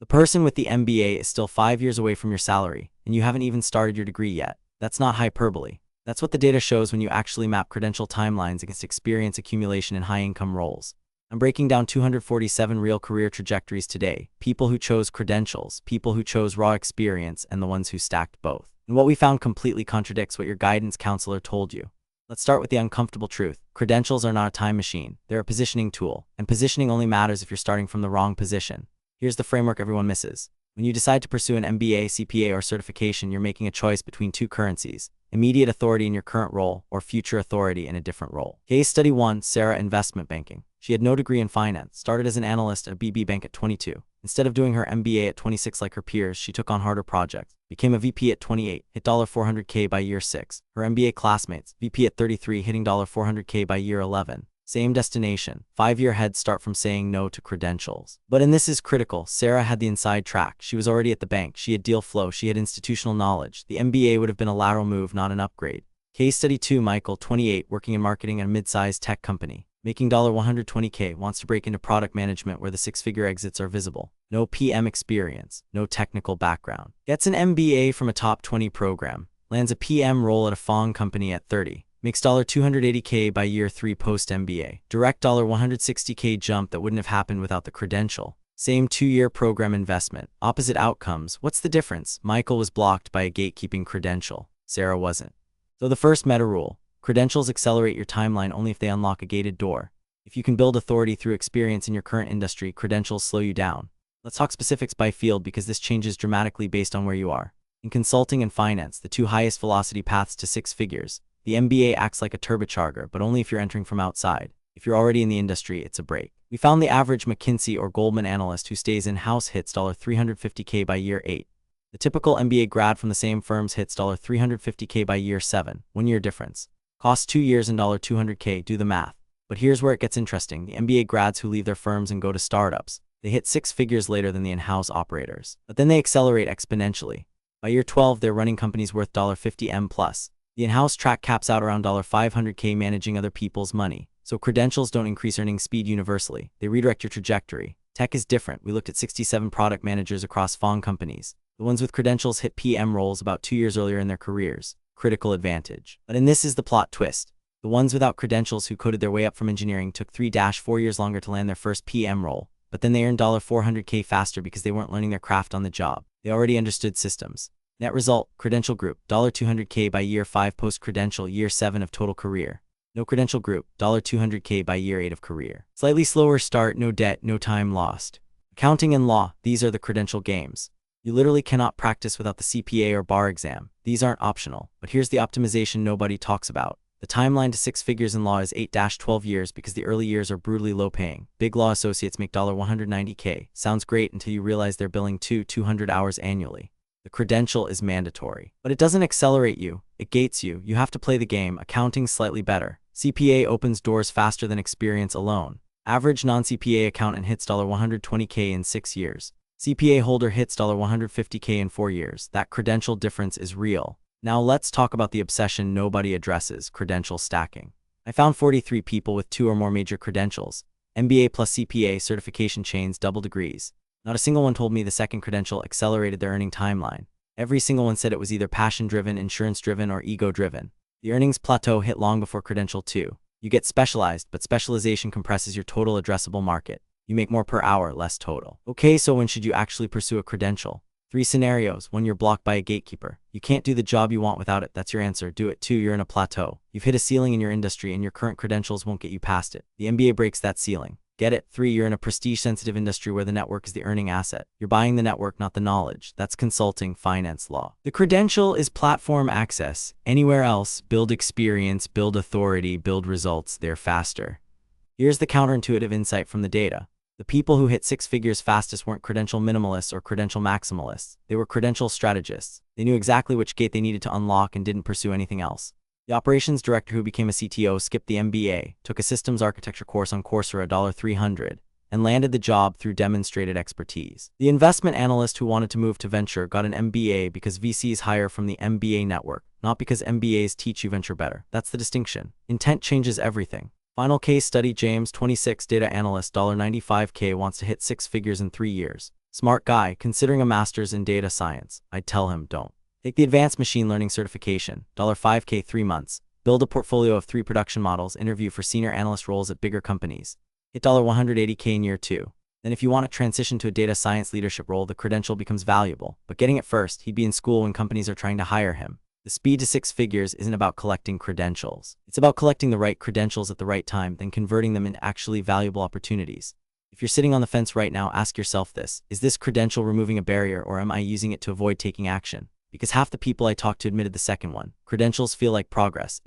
The person with the MBA is still 5 years away from your salary, and you haven't even started your degree yet. That's not hyperbole. That's what the data shows when you actually map credential timelines against experience accumulation in high-income roles. I'm breaking down 247 real career trajectories today, people who chose credentials, people who chose raw experience, and the ones who stacked both. And what we found completely contradicts what your guidance counselor told you. Let's start with the uncomfortable truth. Credentials are not a time machine. They're a positioning tool, and positioning only matters if you're starting from the wrong position. Here's the framework everyone misses. When you decide to pursue an MBA, CPA, or certification, you're making a choice between two currencies: immediate authority in your current role or future authority in a different role. Case study 1, Sarah, investment banking. She had no degree in finance, started as an analyst at a BB bank at 22. Instead of doing her MBA at 26 like her peers, she took on harder projects, became a VP at 28, hit $400K by year 6. Her MBA classmates, VP at 33, hitting $400K by year 11. Same destination, 5-year head start from saying no to credentials. But and this is critical, Sarah had the inside track. She was already at the bank, she had deal flow, she had institutional knowledge. The MBA would have been a lateral move, not an upgrade. Case study 2, Michael, 28, working in marketing at a mid-sized tech company. Making $120K, wants to break into product management where the 6-figure exits are visible. No PM experience, no technical background. Gets an MBA from a top 20 program. Lands a PM role at a FAANG company at 30. Makes $280K by year 3 post-MBA. Direct $160K jump that wouldn't have happened without the credential. Same 2-year program investment. Opposite outcomes. What's the difference? Michael was blocked by a gatekeeping credential. Sarah wasn't. So the first meta rule. Credentials accelerate your timeline only if they unlock a gated door. If you can build authority through experience in your current industry, credentials slow you down. Let's talk specifics by field because this changes dramatically based on where you are. In consulting and finance, the two highest velocity paths to 6 figures, the MBA acts like a turbocharger, but only if you're entering from outside. If you're already in the industry, it's a break. We found the average McKinsey or Goldman analyst who stays in-house hits $350K by year 8. The typical MBA grad from the same firms hits $350K by year 7, 1 year difference. Costs 2 years and $200K, do the math. But here's where it gets interesting. The MBA grads who leave their firms and go to startups, they hit 6 figures later than the in-house operators. But then they accelerate exponentially. By year 12, they're running companies worth $50M plus. The in-house track caps out around $500K managing other people's money. So credentials don't increase earning speed universally. They redirect your trajectory. Tech is different. We looked at 67 product managers across FAANG companies. The ones with credentials hit PM roles about 2 years earlier in their careers. Critical advantage. But and this is the plot twist. The ones without credentials who coded their way up from engineering took 3-4 years longer to land their first PM role, but then they earned $400K faster because they weren't learning their craft on the job. They already understood systems. Net result, credential group, $200K by year 5 post-credential, year 7 of total career. No credential group, $200K by year 8 of career. Slightly slower start, no debt, no time lost. Accounting and law, these are the credential games. You literally cannot practice without the CPA or bar exam. These aren't optional. But here's the optimization nobody talks about. The timeline to 6 figures in law is 8-12 years because the early years are brutally low paying. Big law associates make $190K. Sounds great until you realize they're billing 200 hours annually. The credential is mandatory. But it doesn't accelerate you. It gates you. You have to play the game. Accounting slightly better. CPA opens doors faster than experience alone. Average non-CPA accountant hits $120K in 6 years. CPA holder hits $150K in 4 years. That credential difference is real. Now let's talk about the obsession nobody addresses, credential stacking. I found 43 people with 2 or more major credentials. MBA plus CPA certification chains, double degrees. Not a single one told me the second credential accelerated their earning timeline. Every single one said it was either passion-driven, insurance-driven, or ego-driven. The earnings plateau hit long before credential 2. You get specialized, but specialization compresses your total addressable market. You make more per hour, less total. Okay, so when should you actually pursue a credential? 3 scenarios. 1, you're blocked by a gatekeeper. You can't do the job you want without it. That's your answer. Do it. 2, you're in a plateau. You've hit a ceiling in your industry and your current credentials won't get you past it. The MBA breaks that ceiling. Get it? 3, you're in a prestige-sensitive industry where the network is the earning asset. You're buying the network, not the knowledge. That's consulting, finance, law. The credential is platform access. Anywhere else, build experience, build authority, build results. They're faster. Here's the counterintuitive insight from the data. The people who hit 6 figures fastest weren't credential minimalists or credential maximalists. They were credential strategists. They knew exactly which gate they needed to unlock and didn't pursue anything else. The operations director who became a CTO skipped the MBA, took a systems architecture course on Coursera $300, and landed the job through demonstrated expertise. The investment analyst who wanted to move to venture got an MBA because VCs hire from the MBA network, not because MBAs teach you venture better. That's the distinction. Intent changes everything. Final case study, James, 26, data analyst, $95K, wants to hit 6 figures in 3 years. Smart guy, considering a master's in data science, I'd tell him don't. Take the advanced machine learning certification, $5K 3 months. Build a portfolio of 3 production models, interview for senior analyst roles at bigger companies. Hit $180K in year 2. Then if you want to transition to a data science leadership role, the credential becomes valuable. But getting it first, he'd be in school when companies are trying to hire him. The speed to 6 figures isn't about collecting credentials. It's about collecting the right credentials at the right time, then converting them into actually valuable opportunities. If you're sitting on the fence right now, ask yourself this: is this credential removing a barrier, or am I using it to avoid taking action? Because half the people I talked to admitted the second one. Credentials feel like progress.